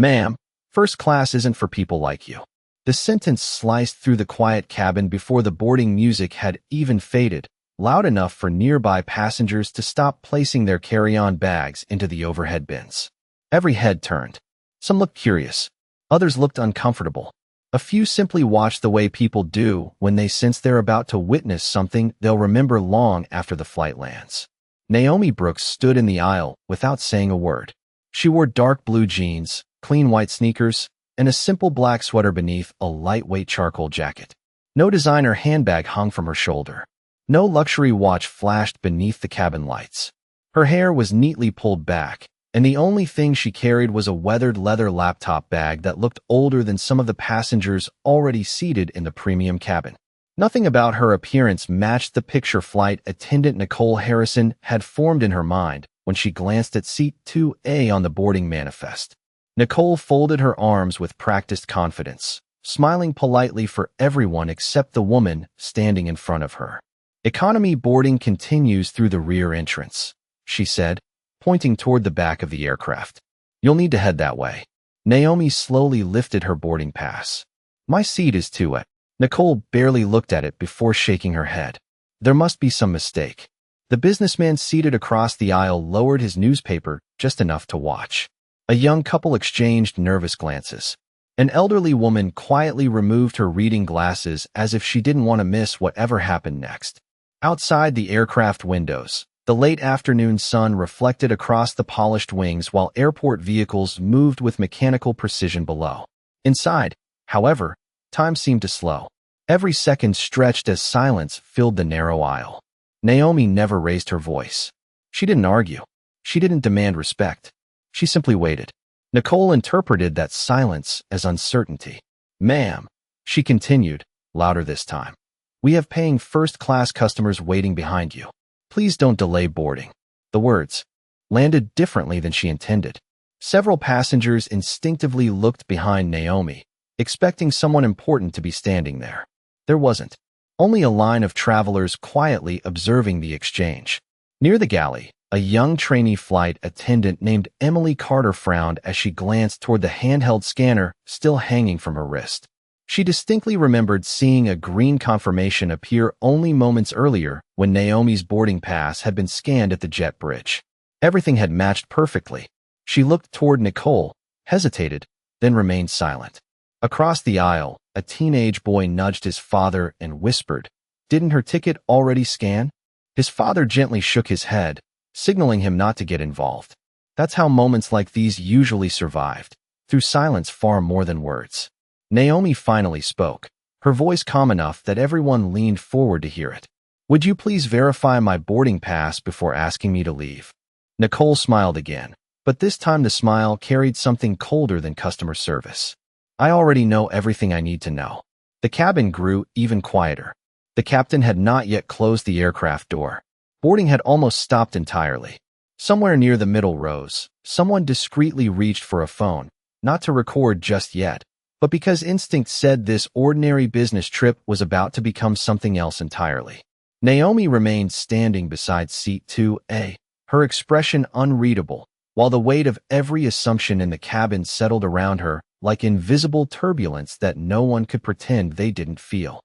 Ma'am, first class isn't for people like you. The sentence sliced through the quiet cabin before the boarding music had even faded, loud enough for nearby passengers to stop placing their carry-on bags into the overhead bins. Every head turned. Some looked curious. Others looked uncomfortable. A few simply watched the way people do when they sense they're about to witness something they'll remember long after the flight lands. Naomi Brooks stood in the aisle without saying a word. She wore dark blue jeans, clean white sneakers, and a simple black sweater beneath a lightweight charcoal jacket. No designer handbag hung from her shoulder. No luxury watch flashed beneath the cabin lights. Her hair was neatly pulled back, and the only thing she carried was a weathered leather laptop bag that looked older than some of the passengers already seated in the premium cabin. Nothing about her appearance matched the picture flight attendant Nicole Harrison had formed in her mind when she glanced at seat 2A on the boarding manifest. Nicole folded her arms with practiced confidence, smiling politely for everyone except the woman standing in front of her. "Economy boarding continues through the rear entrance," she said, pointing toward the back of the aircraft. "You'll need to head that way." Naomi slowly lifted her boarding pass. "My seat is 2A." Nicole barely looked at it before shaking her head. There must be some mistake. The businessman seated across the aisle lowered his newspaper just enough to watch. A young couple exchanged nervous glances. An elderly woman quietly removed her reading glasses as if she didn't want to miss whatever happened next. Outside the aircraft windows, the late afternoon sun reflected across the polished wings while airport vehicles moved with mechanical precision below. Inside, however, time seemed to slow. Every second stretched as silence filled the narrow aisle. Naomi never raised her voice. She didn't argue. She didn't demand respect. She simply waited. Nicole interpreted that silence as uncertainty. "Ma'am," she continued, louder this time, "we have paying first-class customers waiting behind you. Please don't delay boarding." The words landed differently than she intended. Several passengers instinctively looked behind Naomi, expecting someone important to be standing there. There wasn't. Only a line of travelers quietly observing the exchange. Near the galley, a young trainee flight attendant named Emily Carter frowned as she glanced toward the handheld scanner still hanging from her wrist. She distinctly remembered seeing a green confirmation appear only moments earlier when Naomi's boarding pass had been scanned at the jet bridge. Everything had matched perfectly. She looked toward Nicole, hesitated, then remained silent. Across the aisle, a teenage boy nudged his father and whispered, "Didn't her ticket already scan?" His father gently shook his head, signaling him not to get involved. That's how moments like these usually survived, through silence far more than words. Naomi finally spoke, her voice calm enough that everyone leaned forward to hear it. "Would you please verify my boarding pass before asking me to leave?" Nicole smiled again, but this time the smile carried something colder than customer service. "I already know everything I need to know." The cabin grew even quieter. The captain had not yet closed the aircraft door. Boarding had almost stopped entirely. Somewhere near the middle rows, someone discreetly reached for a phone, not to record just yet, but because instinct said this ordinary business trip was about to become something else entirely. Naomi remained standing beside seat 2A, her expression unreadable, while the weight of every assumption in the cabin settled around her like invisible turbulence that no one could pretend they didn't feel.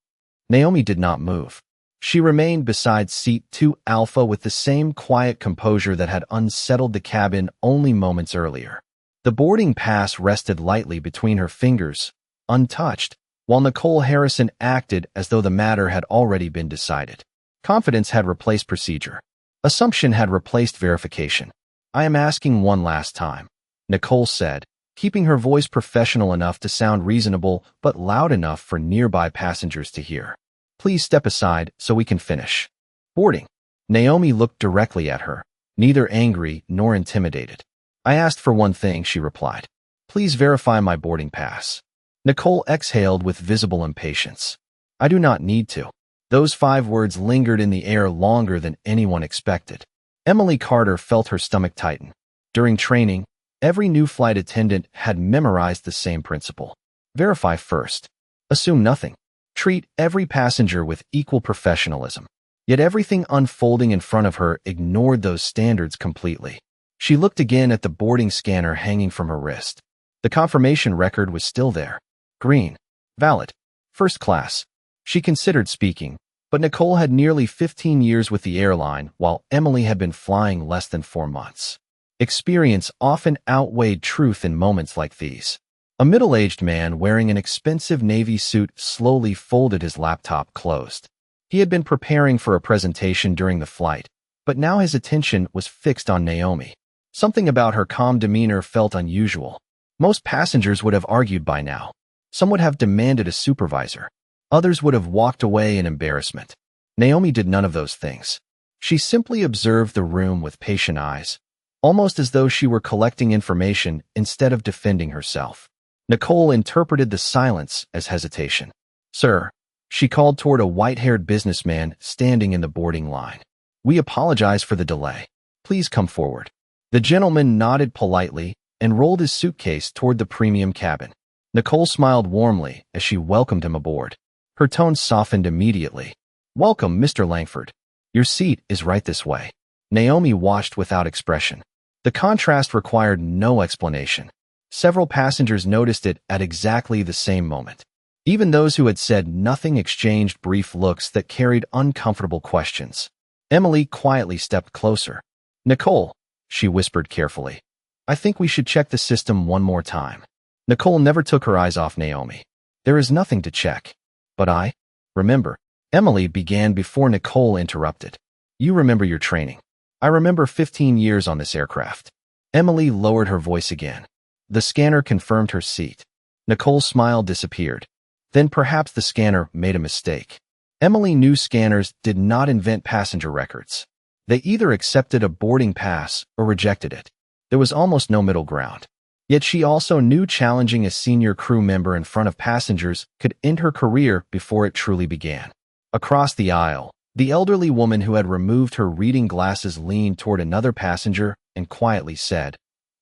Naomi did not move. She remained beside seat 2 Alpha with the same quiet composure that had unsettled the cabin only moments earlier. The boarding pass rested lightly between her fingers, untouched, while Nicole Harrison acted as though the matter had already been decided. Confidence had replaced procedure. Assumption had replaced verification. "I am asking one last time," Nicole said, keeping her voice professional enough to sound reasonable but loud enough for nearby passengers to hear. "Please step aside so we can finish boarding." Naomi looked directly at her, neither angry nor intimidated. "I asked for one thing," she replied. "Please verify my boarding pass." Nicole exhaled with visible impatience. "I do not need to." Those 5 words lingered in the air longer than anyone expected. Emily Carter felt her stomach tighten. During training, every new flight attendant had memorized the same principle. Verify first. Assume nothing. Treat every passenger with equal professionalism. Yet everything unfolding in front of her ignored those standards completely. She looked again at the boarding scanner hanging from her wrist. The confirmation record was still there. Green. Valid. First class. She considered speaking, but Nicole had nearly 15 years with the airline, while Emily had been flying less than 4 months. Experience often outweighed truth in moments like these. A middle-aged man wearing an expensive navy suit slowly folded his laptop closed. He had been preparing for a presentation during the flight, but now his attention was fixed on Naomi. Something about her calm demeanor felt unusual. Most passengers would have argued by now. Some would have demanded a supervisor. Others would have walked away in embarrassment. Naomi did none of those things. She simply observed the room with patient eyes, almost as though she were collecting information instead of defending herself. Nicole interpreted the silence as hesitation. "Sir," she called toward a white-haired businessman standing in the boarding line. "We apologize for the delay. Please come forward." The gentleman nodded politely and rolled his suitcase toward the premium cabin. Nicole smiled warmly as she welcomed him aboard. Her tone softened immediately. "Welcome, Mr. Langford. Your seat is right this way." Naomi watched without expression. The contrast required no explanation. Several passengers noticed it at exactly the same moment. Even those who had said nothing exchanged brief looks that carried uncomfortable questions. Emily quietly stepped closer. "Nicole," she whispered carefully, "I think we should check the system one more time." Nicole never took her eyes off Naomi. "There is nothing to check." "But remember," Emily began before Nicole interrupted. "You remember your training. I remember 15 years on this aircraft." Emily lowered her voice again. The scanner confirmed her seat. Nicole's smile disappeared. Then perhaps the scanner made a mistake. Emily knew scanners did not invent passenger records. They either accepted a boarding pass or rejected it. There was almost no middle ground. Yet she also knew challenging a senior crew member in front of passengers could end her career before it truly began. Across the aisle, the elderly woman who had removed her reading glasses leaned toward another passenger and quietly said,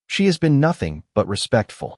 "She has been nothing but respectful."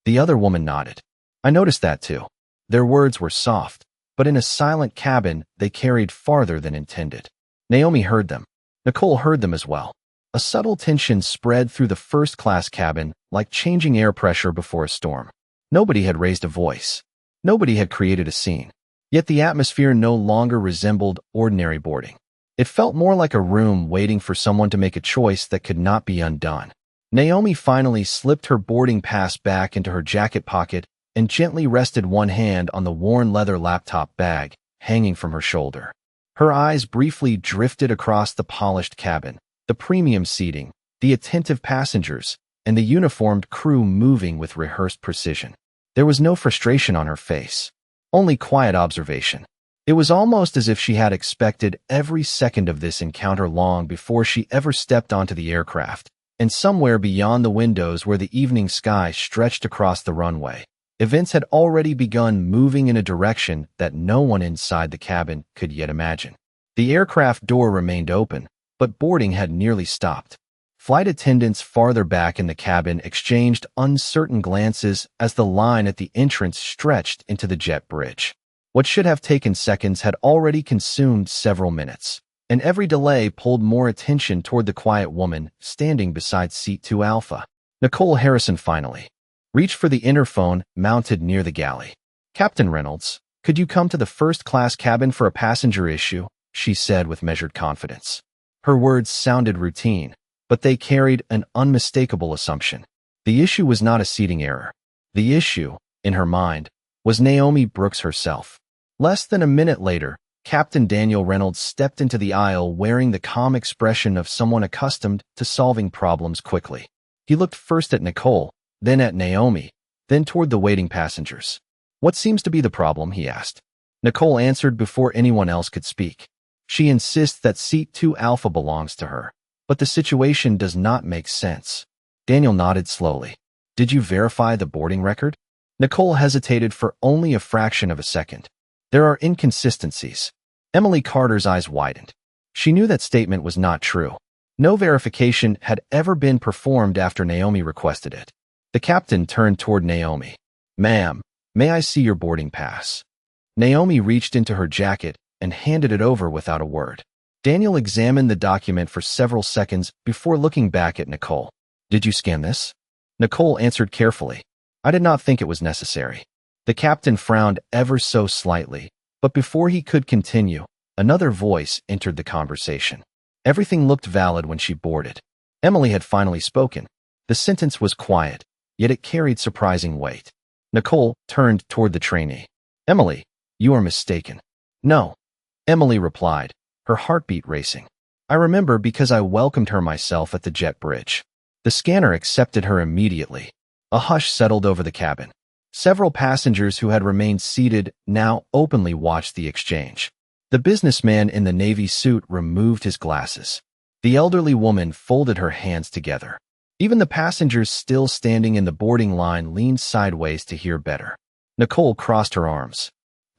The other woman nodded. "I noticed that too." Their words were soft, but in a silent cabin, they carried farther than intended. Naomi heard them. Nicole heard them as well. A subtle tension spread through the first-class cabin, like changing air pressure before a storm. Nobody had raised a voice. Nobody had created a scene. Yet the atmosphere no longer resembled ordinary boarding. It felt more like a room waiting for someone to make a choice that could not be undone. Naomi finally slipped her boarding pass back into her jacket pocket and gently rested one hand on the worn leather laptop bag hanging from her shoulder. Her eyes briefly drifted across the polished cabin, the premium seating, the attentive passengers, and the uniformed crew moving with rehearsed precision. There was no frustration on her face, only quiet observation. It was almost as if she had expected every second of this encounter long before she ever stepped onto the aircraft, and somewhere beyond the windows where the evening sky stretched across the runway, events had already begun moving in a direction that no one inside the cabin could yet imagine. The aircraft door remained open, but boarding had nearly stopped. Flight attendants farther back in the cabin exchanged uncertain glances as the line at the entrance stretched into the jet bridge. What should have taken seconds had already consumed several minutes, and every delay pulled more attention toward the quiet woman standing beside seat 2 Alpha. Nicole Harrison finally reached for the interphone mounted near the galley. "Captain Reynolds, could you come to the first-class cabin for a passenger issue?" she said with measured confidence. Her words sounded routine, but they carried an unmistakable assumption. The issue was not a seating error. The issue, in her mind, was Naomi Brooks herself. Less than a minute later, Captain Daniel Reynolds stepped into the aisle wearing the calm expression of someone accustomed to solving problems quickly. He looked first at Nicole, then at Naomi, then toward the waiting passengers. "What seems to be the problem?" he asked. Nicole answered before anyone else could speak. "She insists that seat 2 Alpha belongs to her, but the situation does not make sense." Daniel nodded slowly. "Did you verify the boarding record?" Nicole hesitated for only a fraction of a second. "There are inconsistencies." Emily Carter's eyes widened. She knew that statement was not true. No verification had ever been performed after Naomi requested it. The captain turned toward Naomi. "Ma'am, may I see your boarding pass?" Naomi reached into her jacket and handed it over without a word. Daniel examined the document for several seconds before looking back at Nicole. "Did you scan this?" Nicole answered carefully. I did not think it was necessary. The captain frowned ever so slightly, but before he could continue, another voice entered the conversation. Everything looked valid when she boarded. Emily had finally spoken. The sentence was quiet, yet it carried surprising weight. Nicole turned toward the trainee. Emily, you are mistaken. No, Emily replied, her heartbeat racing. I remember because I welcomed her myself at the jet bridge. The scanner accepted her immediately. A hush settled over the cabin. Several passengers who had remained seated now openly watched the exchange. The businessman in the navy suit removed his glasses. The elderly woman folded her hands together. Even the passengers still standing in the boarding line leaned sideways to hear better. Nicole crossed her arms.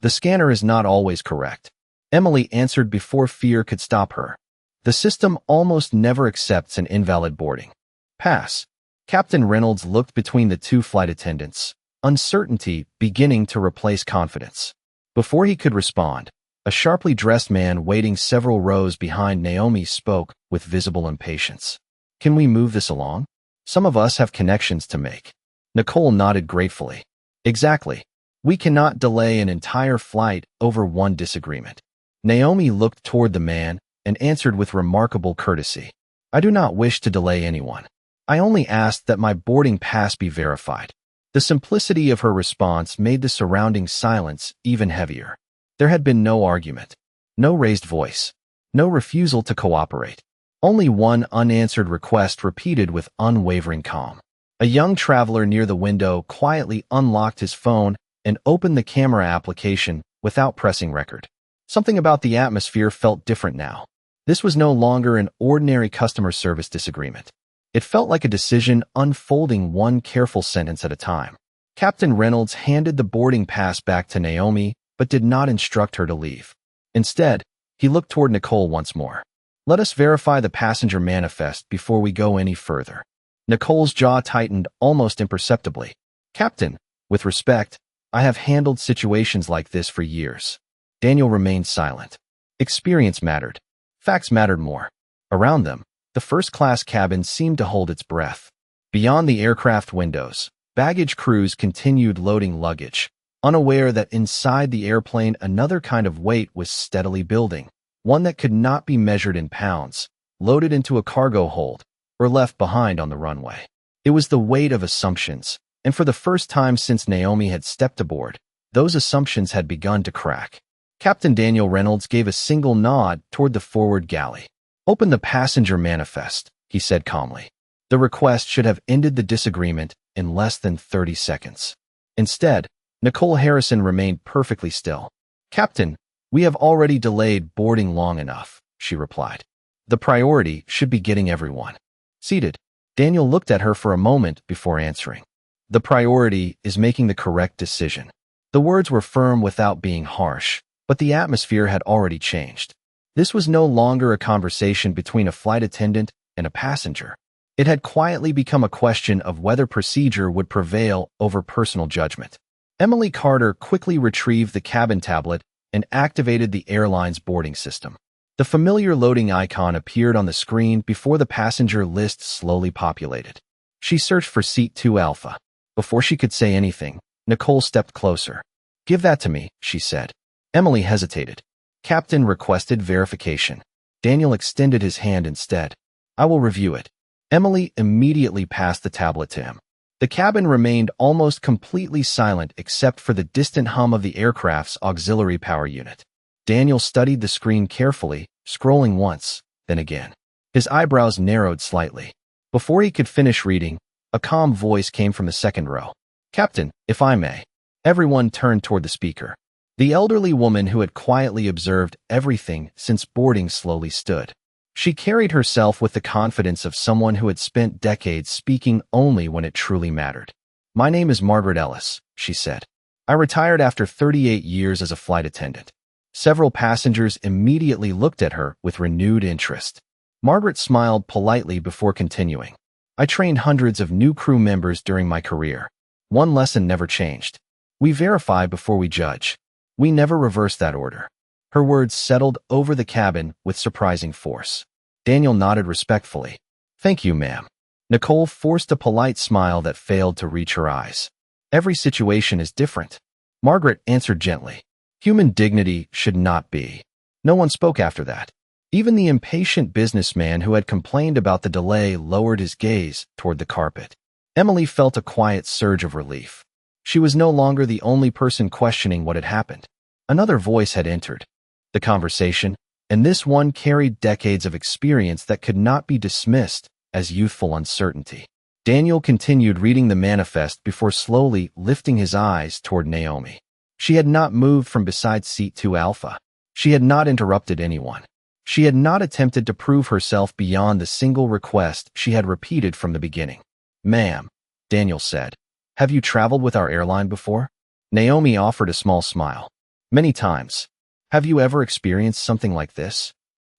The scanner is not always correct. Emily answered before fear could stop her. The system almost never accepts an invalid boarding pass. Captain Reynolds looked between the two flight attendants, uncertainty beginning to replace confidence. Before he could respond, a sharply dressed man waiting several rows behind Naomi spoke with visible impatience. Can we move this along? Some of us have connections to make. Nicole nodded gratefully. Exactly. We cannot delay an entire flight over one disagreement. Naomi looked toward the man and answered with remarkable courtesy. I do not wish to delay anyone. I only asked that my boarding pass be verified. The simplicity of her response made the surrounding silence even heavier. There had been no argument, no raised voice, no refusal to cooperate. Only one unanswered request repeated with unwavering calm. A young traveler near the window quietly unlocked his phone and opened the camera application without pressing record. Something about the atmosphere felt different now. This was no longer an ordinary customer service disagreement. It felt like a decision unfolding one careful sentence at a time. Captain Reynolds handed the boarding pass back to Naomi, but did not instruct her to leave. Instead, he looked toward Nicole once more. Let us verify the passenger manifest before we go any further. Nicole's jaw tightened almost imperceptibly. Captain, with respect, I have handled situations like this for years. Daniel remained silent. Experience mattered. Facts mattered more. Around them, the first-class cabin seemed to hold its breath. Beyond the aircraft windows, baggage crews continued loading luggage, unaware that inside the airplane another kind of weight was steadily building, one that could not be measured in pounds, loaded into a cargo hold, or left behind on the runway. It was the weight of assumptions, and for the first time since Naomi had stepped aboard, those assumptions had begun to crack. Captain Daniel Reynolds gave a single nod toward the forward galley. Open the passenger manifest, he said calmly. The request should have ended the disagreement in less than 30 seconds. Instead, Nicole Harrison remained perfectly still. Captain, we have already delayed boarding long enough, she replied. The priority should be getting everyone seated. Daniel looked at her for a moment before answering. The priority is making the correct decision. The words were firm without being harsh, but the atmosphere had already changed. This was no longer a conversation between a flight attendant and a passenger. It had quietly become a question of whether procedure would prevail over personal judgment. Emily Carter quickly retrieved the cabin tablet and activated the airline's boarding system. The familiar loading icon appeared on the screen before the passenger list slowly populated. She searched for seat 2 Alpha. Before she could say anything, Nicole stepped closer. Give that to me, she said. Emily hesitated. Captain requested verification. Daniel extended his hand instead. I will review it. Emily immediately passed the tablet to him. The cabin remained almost completely silent except for the distant hum of the aircraft's auxiliary power unit. Daniel studied the screen carefully, scrolling once, then again. His eyebrows narrowed slightly. Before he could finish reading, a calm voice came from the second row. Captain, if I may. Everyone turned toward the speaker. The elderly woman who had quietly observed everything since boarding slowly stood. She carried herself with the confidence of someone who had spent decades speaking only when it truly mattered. My name is Margaret Ellis, she said. I retired after 38 years as a flight attendant. Several passengers immediately looked at her with renewed interest. Margaret smiled politely before continuing. I trained hundreds of new crew members during my career. One lesson never changed. We verify before we judge. We never reverse that order. Her words settled over the cabin with surprising force. Daniel nodded respectfully. Thank you, ma'am. Nicole forced a polite smile that failed to reach her eyes. Every situation is different. Margaret answered gently. Human dignity should not be. No one spoke after that. Even the impatient businessman who had complained about the delay lowered his gaze toward the carpet. Emily felt a quiet surge of relief. She was no longer the only person questioning what had happened. Another voice had entered the conversation, and this one carried decades of experience that could not be dismissed as youthful uncertainty. Daniel continued reading the manifest before slowly lifting his eyes toward Naomi. She had not moved from beside seat 2 Alpha. She had not interrupted anyone. She had not attempted to prove herself beyond the single request she had repeated from the beginning. Ma'am, Daniel said, have you traveled with our airline before? Naomi offered a small smile. Many times. Have you ever experienced something like this?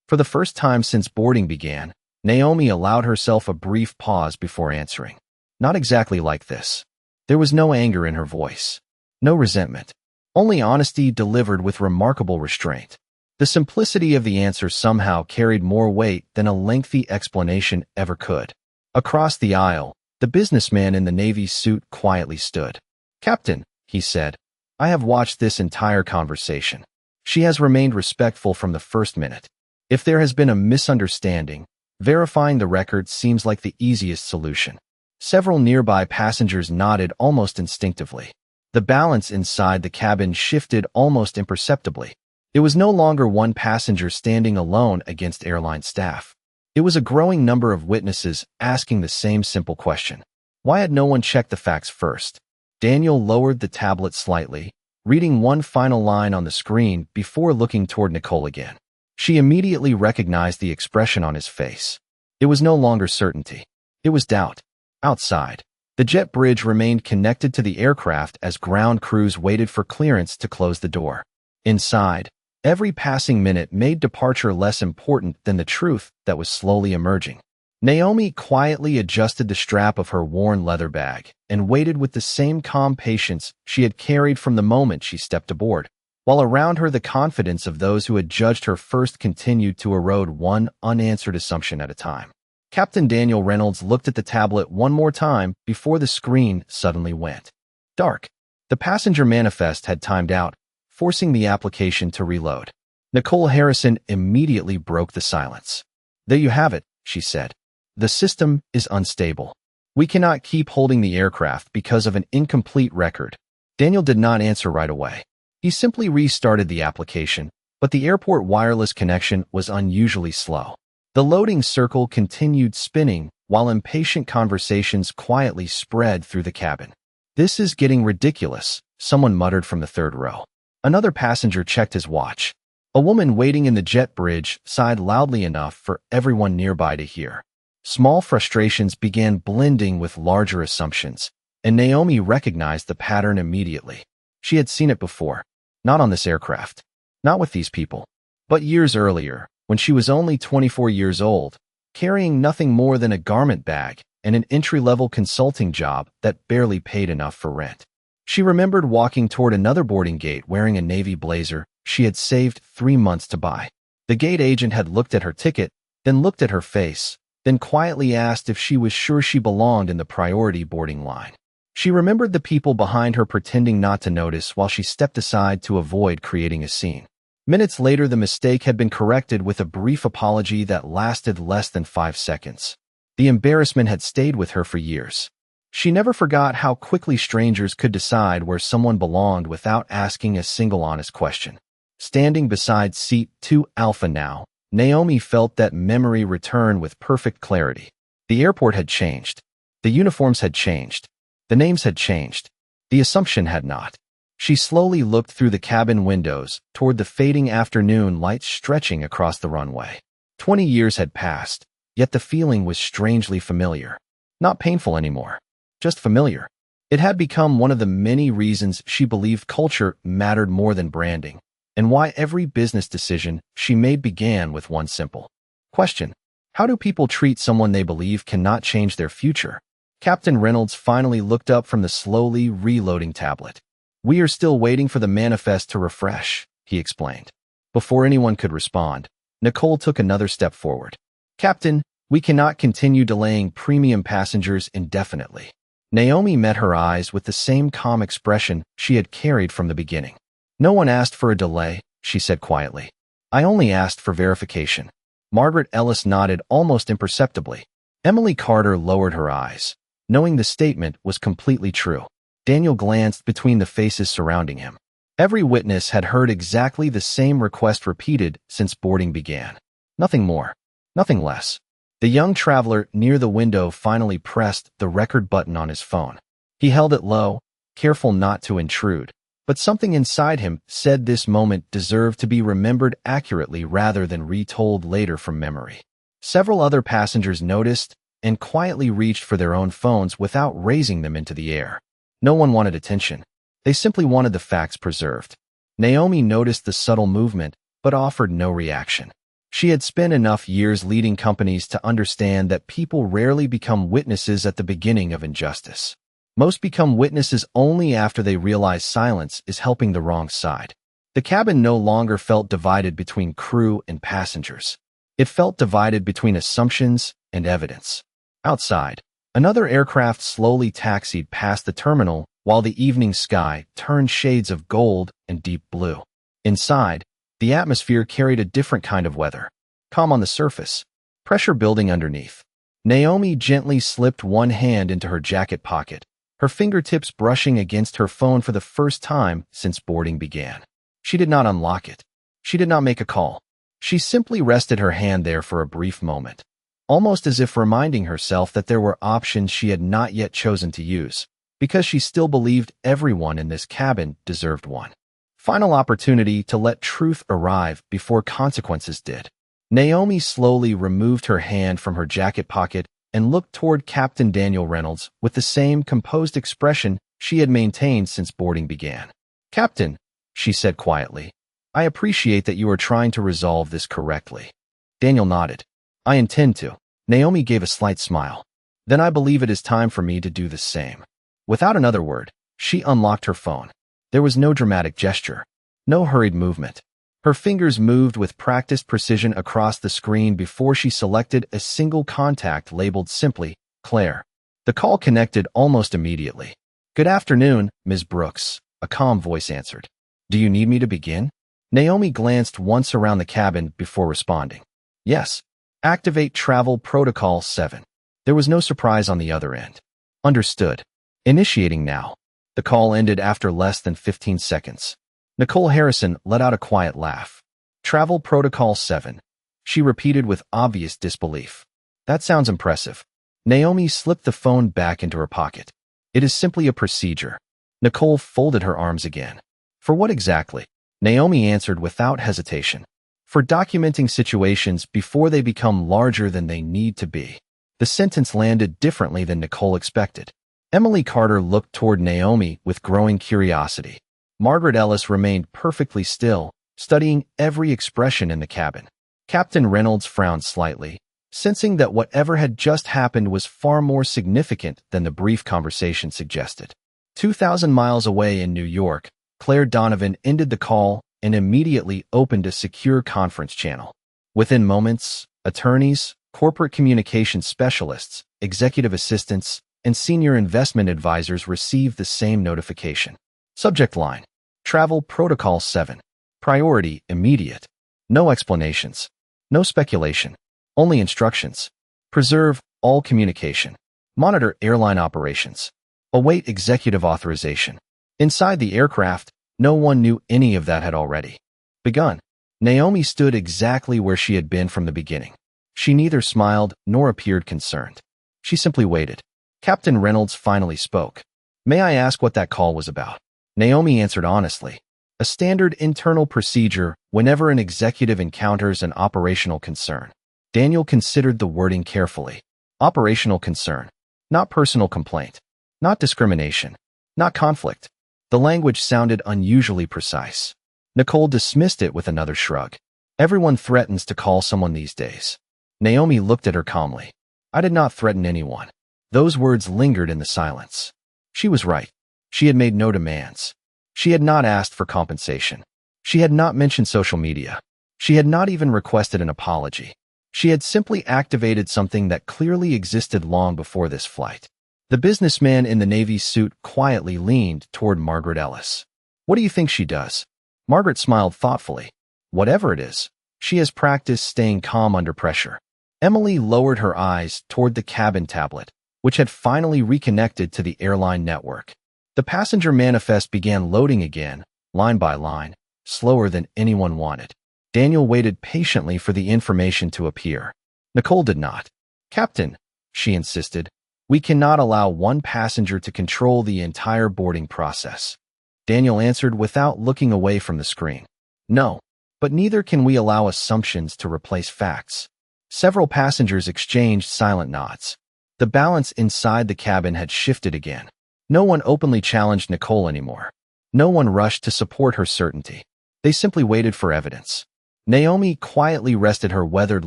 For the first time since boarding began, Naomi allowed herself a brief pause before answering. Not exactly like this. There was no anger in her voice. No resentment. Only honesty delivered with remarkable restraint. The simplicity of the answer somehow carried more weight than a lengthy explanation ever could. Across the aisle, the businessman in the navy suit quietly stood. Captain, he said, I have watched this entire conversation. She has remained respectful from the first minute. If there has been a misunderstanding, verifying the record seems like the easiest solution. Several nearby passengers nodded almost instinctively. The balance inside the cabin shifted almost imperceptibly. It was no longer one passenger standing alone against airline staff. It was a growing number of witnesses asking the same simple question. Why had no one checked the facts first? Daniel lowered the tablet slightly, reading one final line on the screen before looking toward Nicole again. She immediately recognized the expression on his face. It was no longer certainty. It was doubt. Outside, the jet bridge remained connected to the aircraft as ground crews waited for clearance to close the door. Inside, every passing minute made departure less important than the truth that was slowly emerging. Naomi quietly adjusted the strap of her worn leather bag and waited with the same calm patience she had carried from the moment she stepped aboard, while around her the confidence of those who had judged her first continued to erode one unanswered assumption at a time. Captain Daniel Reynolds looked at the tablet one more time before the screen suddenly went dark. The passenger manifest had timed out, forcing the application to reload. Nicole Harrison immediately broke the silence. There you have it, she said. The system is unstable. We cannot keep holding the aircraft because of an incomplete record. Daniel did not answer right away. He simply restarted the application, but the airport wireless connection was unusually slow. The loading circle continued spinning while impatient conversations quietly spread through the cabin. This is getting ridiculous, someone muttered from the third row. Another passenger checked his watch. A woman waiting in the jet bridge sighed loudly enough for everyone nearby to hear. Small frustrations began blending with larger assumptions, and Naomi recognized the pattern immediately. She had seen it before. Not on this aircraft. Not with these people. But years earlier, when she was only 24 years old, carrying nothing more than a garment bag and an entry-level consulting job that barely paid enough for rent. She remembered walking toward another boarding gate wearing a navy blazer she had saved 3 months to buy. The gate agent had looked at her ticket, then looked at her face, then quietly asked if she was sure she belonged in the priority boarding line. She remembered the people behind her pretending not to notice while she stepped aside to avoid creating a scene. Minutes later, the mistake had been corrected with a brief apology that lasted less than 5 seconds. The embarrassment had stayed with her for years. She never forgot how quickly strangers could decide where someone belonged without asking a single honest question. Standing beside seat 2 Alpha now, Naomi felt that memory return with perfect clarity. The airport had changed. The uniforms had changed. The names had changed. The assumption had not. She slowly looked through the cabin windows toward the fading afternoon light stretching across the runway. 20 years had passed, yet the feeling was strangely familiar. Not painful anymore, just familiar. It had become one of the many reasons she believed culture mattered more than branding, and why every business decision she made began with one simple question. How do people treat someone they believe cannot change their future? Captain Reynolds finally looked up from the slowly reloading tablet. We are still waiting for the manifest to refresh, he explained. Before anyone could respond, Nicole took another step forward. Captain, we cannot continue delaying premium passengers indefinitely. Naomi met her eyes with the same calm expression she had carried from the beginning. "No one asked for a delay," she said quietly. "I only asked for verification." Margaret Ellis nodded almost imperceptibly. Emily Carter lowered her eyes, knowing the statement was completely true. Daniel glanced between the faces surrounding him. Every witness had heard exactly the same request repeated since boarding began. Nothing more, nothing less. The young traveler near the window finally pressed the record button on his phone. He held it low, careful not to intrude, but something inside him said this moment deserved to be remembered accurately rather than retold later from memory. Several other passengers noticed and quietly reached for their own phones without raising them into the air. No one wanted attention. They simply wanted the facts preserved. Naomi noticed the subtle movement, but offered no reaction. She had spent enough years leading companies to understand that people rarely become witnesses at the beginning of injustice. Most become witnesses only after they realize silence is helping the wrong side. The cabin no longer felt divided between crew and passengers. It felt divided between assumptions and evidence. Outside, another aircraft slowly taxied past the terminal while the evening sky turned shades of gold and deep blue. Inside, the atmosphere carried a different kind of weather. Calm on the surface, pressure building underneath. Naomi gently slipped one hand into her jacket pocket, her fingertips brushing against her phone for the first time since boarding began. She did not unlock it. She did not make a call. She simply rested her hand there for a brief moment, almost as if reminding herself that there were options she had not yet chosen to use, because she still believed everyone in this cabin deserved one final opportunity to let truth arrive before consequences did. Naomi slowly removed her hand from her jacket pocket and looked toward Captain Daniel Reynolds with the same composed expression she had maintained since boarding began. "Captain," she said quietly, "I appreciate that you are trying to resolve this correctly." Daniel nodded. "I intend to." Naomi gave a slight smile. "Then I believe it is time for me to do the same." Without another word, she unlocked her phone. There was no dramatic gesture, no hurried movement. Her fingers moved with practiced precision across the screen before she selected a single contact labeled simply, Claire. The call connected almost immediately. "Good afternoon, Ms. Brooks," a calm voice answered. "Do you need me to begin?" Naomi glanced once around the cabin before responding. "Yes. Activate Travel Protocol 7. There was no surprise on the other end. "Understood. Initiating now." The call ended after less than 15 seconds. Nicole Harrison let out a quiet laugh. "Travel Protocol 7. She repeated with obvious disbelief. "That sounds impressive." Naomi slipped the phone back into her pocket. "It is simply a procedure." Nicole folded her arms again. "For what exactly?" Naomi answered without hesitation. "For documenting situations before they become larger than they need to be." The sentence landed differently than Nicole expected. Emily Carter looked toward Naomi with growing curiosity. Margaret Ellis remained perfectly still, studying every expression in the cabin. Captain Reynolds frowned slightly, sensing that whatever had just happened was far more significant than the brief conversation suggested. 2,000 miles away in New York, Claire Donovan ended the call and immediately opened a secure conference channel. Within moments, attorneys, corporate communications specialists, executive assistants, and senior investment advisors received the same notification. Subject line: Travel Protocol 7. Priority immediate. No explanations. No speculation. Only instructions. Preserve all communication. Monitor airline operations. Await executive authorization. Inside the aircraft, no one knew any of that had already begun. Naomi stood exactly where she had been from the beginning. She neither smiled nor appeared concerned. She simply waited. Captain Reynolds finally spoke. "May I ask what that call was about?" Naomi answered honestly. "A standard internal procedure whenever an executive encounters an operational concern." Daniel considered the wording carefully. Operational concern. Not personal complaint. Not discrimination. Not conflict. The language sounded unusually precise. Nicole dismissed it with another shrug. "Everyone threatens to call someone these days." Naomi looked at her calmly. "I did not threaten anyone." Those words lingered in the silence. She was right. She had made no demands. She had not asked for compensation. She had not mentioned social media. She had not even requested an apology. She had simply activated something that clearly existed long before this flight. The businessman in the navy suit quietly leaned toward Margaret Ellis. What do you think she does? Margaret smiled thoughtfully. Whatever it is, she has practiced staying calm under pressure. Emily lowered her eyes toward the cabin tablet, which had finally reconnected to the airline network. The passenger manifest began loading again, line by line, slower than anyone wanted. Daniel waited patiently for the information to appear. Nicole did not. Captain, she insisted, we cannot allow one passenger to control the entire boarding process. Daniel answered without looking away from the screen. No, but neither can we allow assumptions to replace facts. Several passengers exchanged silent nods. The balance inside the cabin had shifted again. No one openly challenged Nicole anymore. No one rushed to support her certainty. They simply waited for evidence. Naomi quietly rested her weathered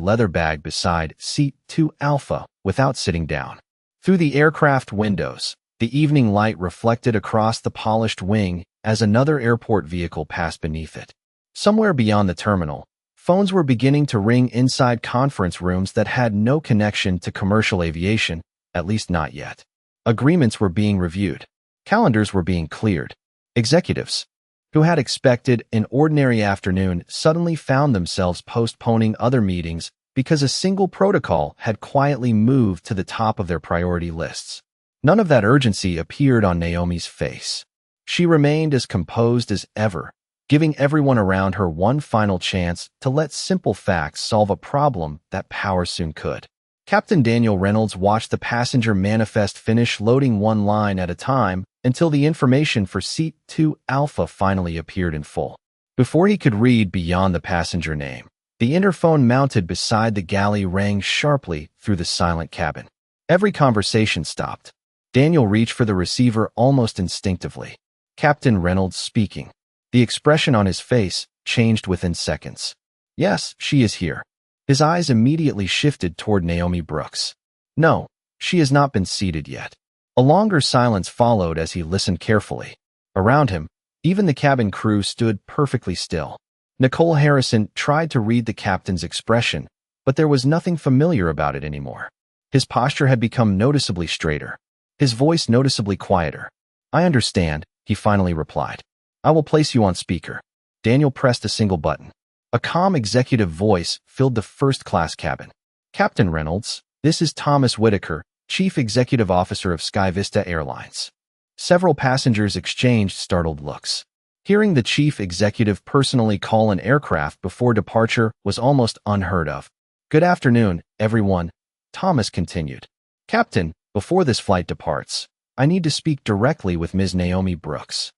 leather bag beside seat 2 Alpha without sitting down. Through the aircraft windows, the evening light reflected across the polished wing as another airport vehicle passed beneath it. Somewhere beyond the terminal, phones were beginning to ring inside conference rooms that had no connection to commercial aviation, at least not yet. Agreements were being reviewed. Calendars were being cleared. Executives, who had expected an ordinary afternoon, suddenly found themselves postponing other meetings because a single protocol had quietly moved to the top of their priority lists. None of that urgency appeared on Naomi's face. She remained as composed as ever, giving everyone around her one final chance to let simple facts solve a problem that power soon could. Captain Daniel Reynolds watched the passenger manifest finish loading one line at a time until the information for seat 2 Alpha finally appeared in full. Before he could read beyond the passenger name, the interphone mounted beside the galley rang sharply through the silent cabin. Every conversation stopped. Daniel reached for the receiver almost instinctively. Captain Reynolds speaking. The expression on his face changed within seconds. Yes, she is here. His eyes immediately shifted toward Naomi Brooks. No, she has not been seated yet. A longer silence followed as he listened carefully. Around him, even the cabin crew stood perfectly still. Nicole Harrison tried to read the captain's expression, but there was nothing familiar about it anymore. His posture had become noticeably straighter. His voice noticeably quieter. I understand, he finally replied. I will place you on speaker. Daniel pressed a single button. A calm executive voice filled the first-class cabin. Captain Reynolds, this is Thomas Whitaker, Chief Executive Officer of SkyVista Airlines. Several passengers exchanged startled looks. Hearing the chief executive personally call an aircraft before departure was almost unheard of. Good afternoon, everyone, Thomas continued. Captain, before this flight departs, I need to speak directly with Ms. Naomi Brooks.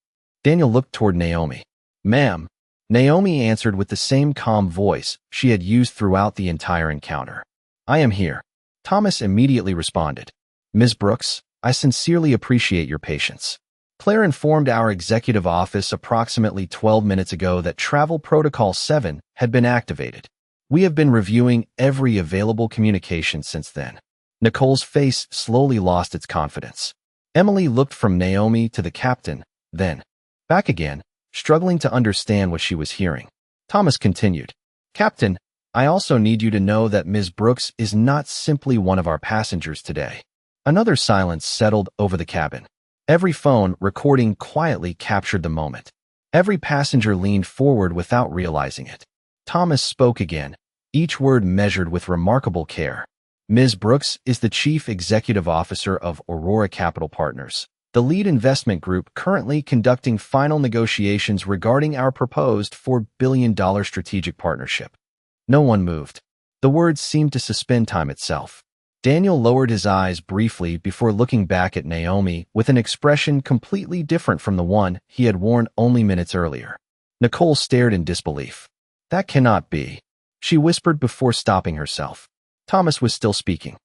Daniel looked toward Naomi. Ma'am. Naomi answered with the same calm voice she had used throughout the entire encounter. I am here. Thomas immediately responded. Ms. Brooks, I sincerely appreciate your patience. Claire informed our executive office approximately 12 minutes ago that Travel Protocol 7 had been activated. We have been reviewing every available communication since then. Nicole's face slowly lost its confidence. Emily looked from Naomi to the captain, then back again, struggling to understand what she was hearing. Thomas continued. Captain, I also need you to know that Ms. Brooks is not simply one of our passengers today. Another silence settled over the cabin. Every phone recording quietly captured the moment. Every passenger leaned forward without realizing it. Thomas spoke again, each word measured with remarkable care. Ms. Brooks is the Chief Executive Officer of Aurora Capital Partners, the lead investment group currently conducting final negotiations regarding our proposed $4 billion strategic partnership. No one moved. The words seemed to suspend time itself. Daniel lowered his eyes briefly before looking back at Naomi with an expression completely different from the one he had worn only minutes earlier. Nicole stared in disbelief. That cannot be, she whispered before stopping herself. Thomas was still speaking.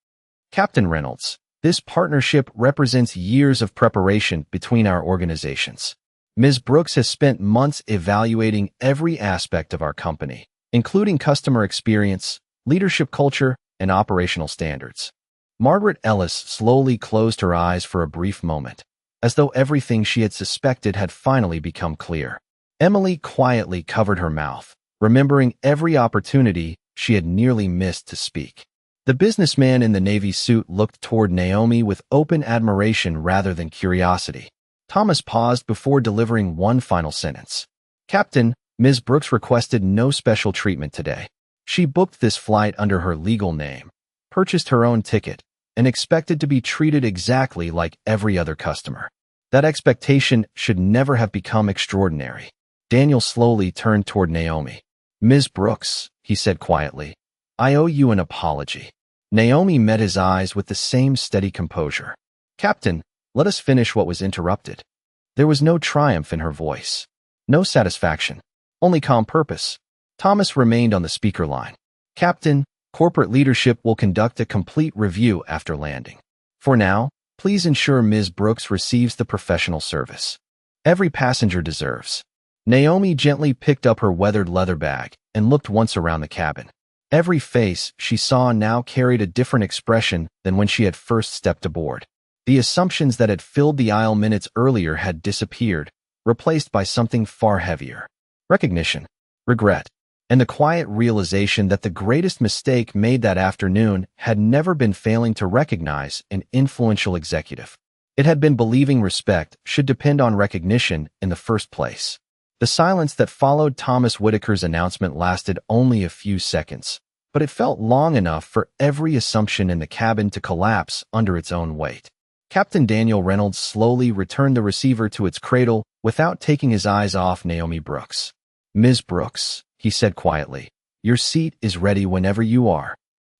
Captain Reynolds, this partnership represents years of preparation between our organizations. Ms. Brooks has spent months evaluating every aspect of our company, including customer experience, leadership culture, and operational standards. Margaret Ellis slowly closed her eyes for a brief moment, as though everything she had suspected had finally become clear. Emily quietly covered her mouth, remembering every opportunity she had nearly missed to speak. The businessman in the navy suit looked toward Naomi with open admiration rather than curiosity. Thomas paused before delivering one final sentence. Captain, Ms. Brooks requested no special treatment today. She booked this flight under her legal name, purchased her own ticket, and expected to be treated exactly like every other customer. That expectation should never have become extraordinary. Daniel slowly turned toward Naomi. Ms. Brooks, he said quietly, I owe you an apology. Naomi met his eyes with the same steady composure. Captain, let us finish what was interrupted. There was no triumph in her voice. No satisfaction. Only calm purpose. Thomas remained on the speaker line. Captain, corporate leadership will conduct a complete review after landing. For now, please ensure Ms. Brooks receives the professional service every passenger deserves. Naomi gently picked up her weathered leather bag and looked once around the cabin. Every face she saw now carried a different expression than when she had first stepped aboard. The assumptions that had filled the aisle minutes earlier had disappeared, replaced by something far heavier. Recognition, regret, and the quiet realization that the greatest mistake made that afternoon had never been failing to recognize an influential executive. It had been believing respect should depend on recognition in the first place. The silence that followed Thomas Whitaker's announcement lasted only a few seconds, but it felt long enough for every assumption in the cabin to collapse under its own weight. Captain Daniel Reynolds slowly returned the receiver to its cradle without taking his eyes off Naomi Brooks. Ms. Brooks, he said quietly, your seat is ready whenever you are.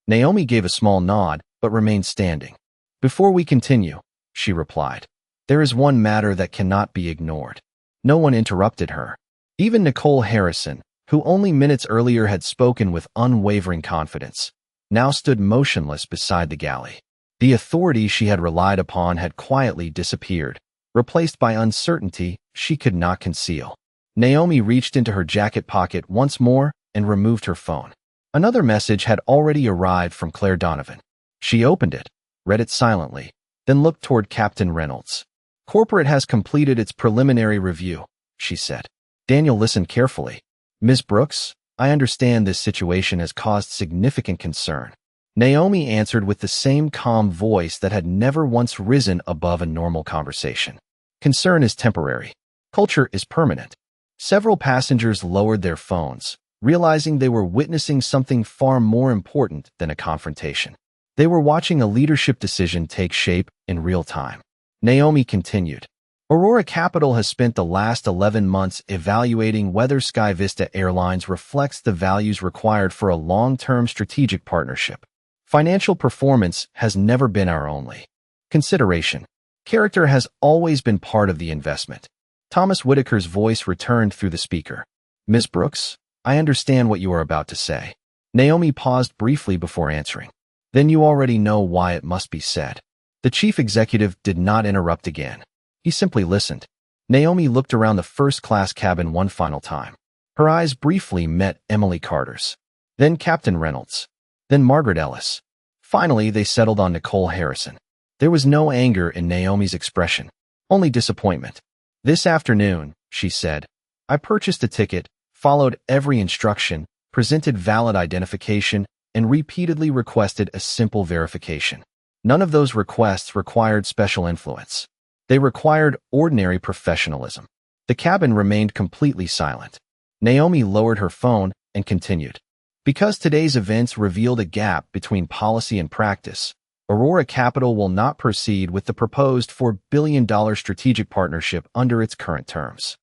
Naomi gave a small nod, but remained standing. Before we continue, she replied, there is one matter that cannot be ignored. No one interrupted her. Even Nicole Harrison, who only minutes earlier had spoken with unwavering confidence, now stood motionless beside the galley. The authority she had relied upon had quietly disappeared, replaced by uncertainty she could not conceal. Naomi reached into her jacket pocket once more and removed her phone. Another message had already arrived from Claire Donovan. She opened it, read it silently, then looked toward Captain Reynolds. Corporate has completed its preliminary review, she said. Daniel listened carefully. Ms. Brooks, I understand this situation has caused significant concern. Naomi answered with the same calm voice that had never once risen above a normal conversation. Concern is temporary. Culture is permanent. Several passengers lowered their phones, realizing they were witnessing something far more important than a confrontation. They were watching a leadership decision take shape in real time. Naomi continued. Aurora Capital has spent the last 11 months evaluating whether Sky Vista Airlines reflects the values required for a long-term strategic partnership. Financial performance has never been our only consideration. Character has always been part of the investment. Thomas Whitaker's voice returned through the speaker. Ms. Brooks, I understand what you are about to say. Naomi paused briefly before answering. Then you already know why it must be said. The chief executive did not interrupt again. He simply listened. Naomi looked around the first-class cabin one final time. Her eyes briefly met Emily Carter's. Then Captain Reynolds. Then Margaret Ellis. Finally, they settled on Nicole Harrison. There was no anger in Naomi's expression, only disappointment. This afternoon, she said, I purchased a ticket, followed every instruction, presented valid identification, and repeatedly requested a simple verification. None of those requests required special influence. They required ordinary professionalism. The cabin remained completely silent. Naomi lowered her phone and continued. Because today's events revealed a gap between policy and practice, Aurora Capital will not proceed with the proposed $4 billion strategic partnership under its current terms.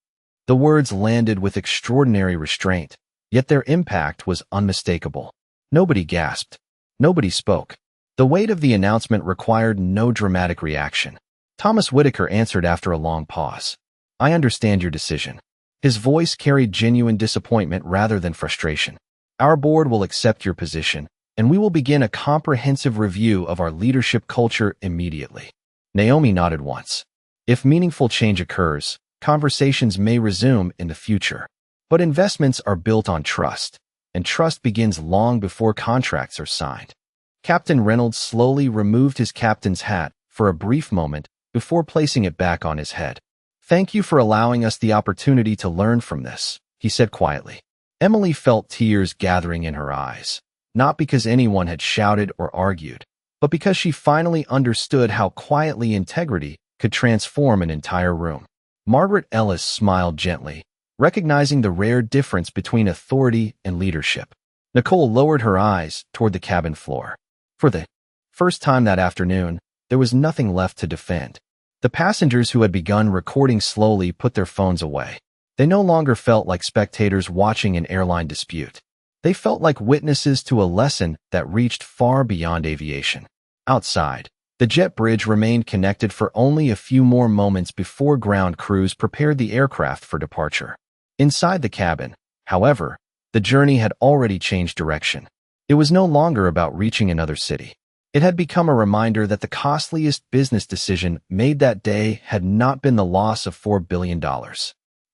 The words landed with extraordinary restraint, yet their impact was unmistakable. Nobody gasped. Nobody spoke. The weight of the announcement required no dramatic reaction. Thomas Whitaker answered after a long pause. I understand your decision. His voice carried genuine disappointment rather than frustration. Our board will accept your position, and we will begin a comprehensive review of our leadership culture immediately. Naomi nodded once. If meaningful change occurs, conversations may resume in the future. But investments are built on trust, and trust begins long before contracts are signed. Captain Reynolds slowly removed his captain's hat for a brief moment before placing it back on his head. Thank you for allowing us the opportunity to learn from this, he said quietly. Emily felt tears gathering in her eyes. not because anyone had shouted or argued, but because she finally understood how quietly integrity could transform an entire room. Margaret Ellis smiled gently, recognizing the rare difference between authority and leadership. Nicole lowered her eyes toward the cabin floor. For the first time that afternoon, there was nothing left to defend. The passengers who had begun recording slowly put their phones away. They no longer felt like spectators watching an airline dispute. They felt like witnesses to a lesson that reached far beyond aviation. Outside, the jet bridge remained connected for only a few more moments before ground crews prepared the aircraft for departure. Inside the cabin, however, the journey had already changed direction. It was no longer about reaching another city. It had become a reminder that the costliest business decision made that day had not been the loss of $4 billion.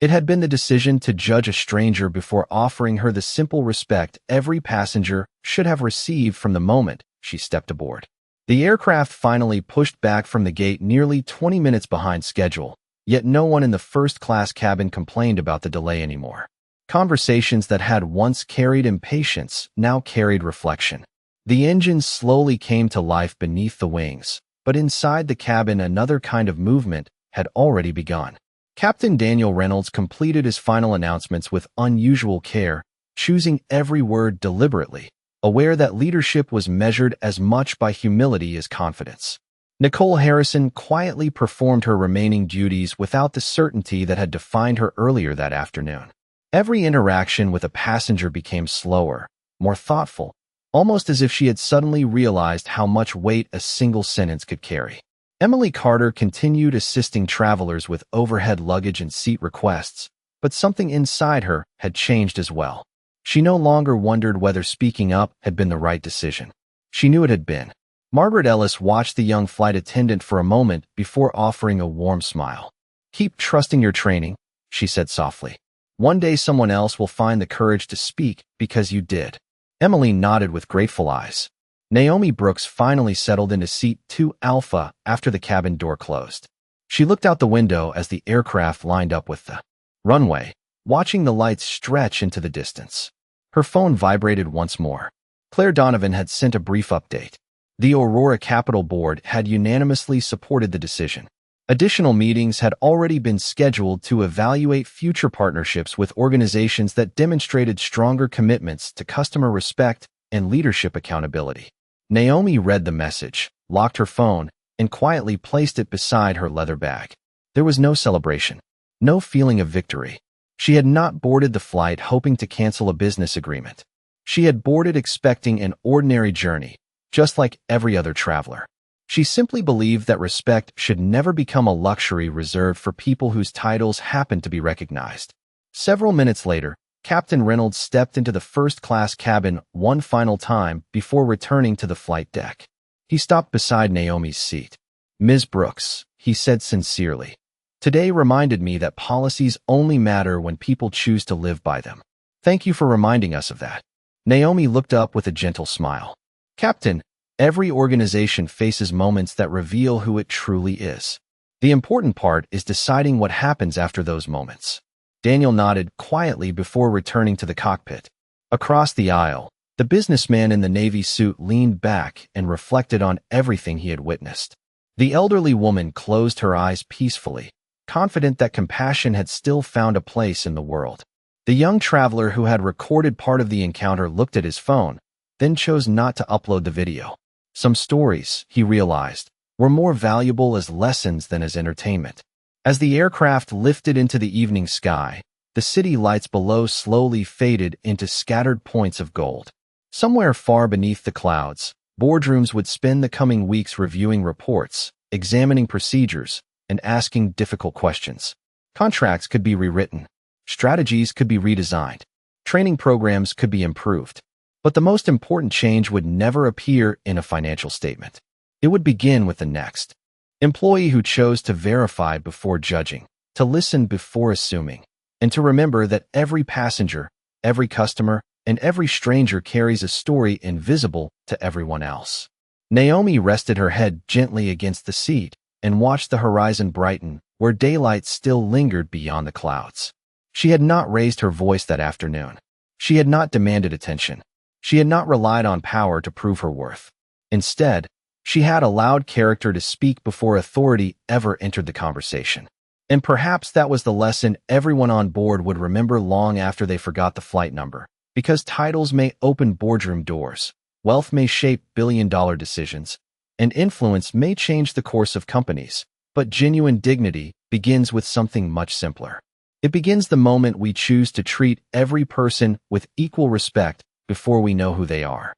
It had been the decision to judge a stranger before offering her the simple respect every passenger should have received from the moment she stepped aboard. The aircraft finally pushed back from the gate nearly 20 minutes behind schedule, yet no one in the first-class cabin complained about the delay anymore. Conversations that had once carried impatience now carried reflection. The engine slowly came to life beneath the wings, but inside the cabin another kind of movement had already begun. Captain Daniel Reynolds completed his final announcements with unusual care, choosing every word deliberately, aware that leadership was measured as much by humility as confidence. Nicole Harrison quietly performed her remaining duties without the certainty that had defined her earlier that afternoon. Every interaction with a passenger became slower, more thoughtful, almost as if she had suddenly realized how much weight a single sentence could carry. Emily Carter continued assisting travelers with overhead luggage and seat requests, but something inside her had changed as well. She no longer wondered whether speaking up had been the right decision. She knew it had been. Margaret Ellis watched the young flight attendant for a moment before offering a warm smile. "Keep trusting your training," she said softly. "One day someone else will find the courage to speak because you did." Emily nodded with grateful eyes. Naomi Brooks finally settled into seat 2 Alpha after the cabin door closed. She looked out the window as the aircraft lined up with the runway, watching the lights stretch into the distance. Her phone vibrated once more. Claire Donovan had sent a brief update. The Aurora Capital Board had unanimously supported the decision. Additional meetings had already been scheduled to evaluate future partnerships with organizations that demonstrated stronger commitments to customer respect and leadership accountability. Naomi read the message, locked her phone, and quietly placed it beside her leather bag. There was no celebration, no feeling of victory. She had not boarded the flight hoping to cancel a business agreement. She had boarded expecting an ordinary journey, just like every other traveler. She simply believed that respect should never become a luxury reserved for people whose titles happened to be recognized. Several minutes later, Captain Reynolds stepped into the first-class cabin one final time before returning to the flight deck. He stopped beside Naomi's seat. "Ms. Brooks," he said sincerely, "today reminded me that policies only matter when people choose to live by them. Thank you for reminding us of that." Naomi looked up with a gentle smile. "Captain, every organization faces moments that reveal who it truly is. The important part is deciding what happens after those moments." Daniel nodded quietly before returning to the cockpit. Across the aisle, the businessman in the navy suit leaned back and reflected on everything he had witnessed. The elderly woman closed her eyes peacefully, confident that compassion had still found a place in the world. The young traveler who had recorded part of the encounter looked at his phone, then chose not to upload the video. Some stories, he realized, were more valuable as lessons than as entertainment. As the aircraft lifted into the evening sky, the city lights below slowly faded into scattered points of gold. Somewhere far beneath the clouds, boardrooms would spend the coming weeks reviewing reports, examining procedures, and asking difficult questions. Contracts could be rewritten. Strategies could be redesigned. Training programs could be improved. But the most important change would never appear in a financial statement. It would begin with the next employee who chose to verify before judging, to listen before assuming, and to remember that every passenger, every customer, and every stranger carries a story invisible to everyone else. Naomi rested her head gently against the seat and watched the horizon brighten where daylight still lingered beyond the clouds. She had not raised her voice that afternoon. She had not demanded attention. She had not relied on power to prove her worth. Instead, she had allowed character to speak before authority ever entered the conversation. And perhaps that was the lesson everyone on board would remember long after they forgot the flight number. Because titles may open boardroom doors, wealth may shape billion-dollar decisions, and influence may change the course of companies, but genuine dignity begins with something much simpler. It begins the moment we choose to treat every person with equal respect before we know who they are.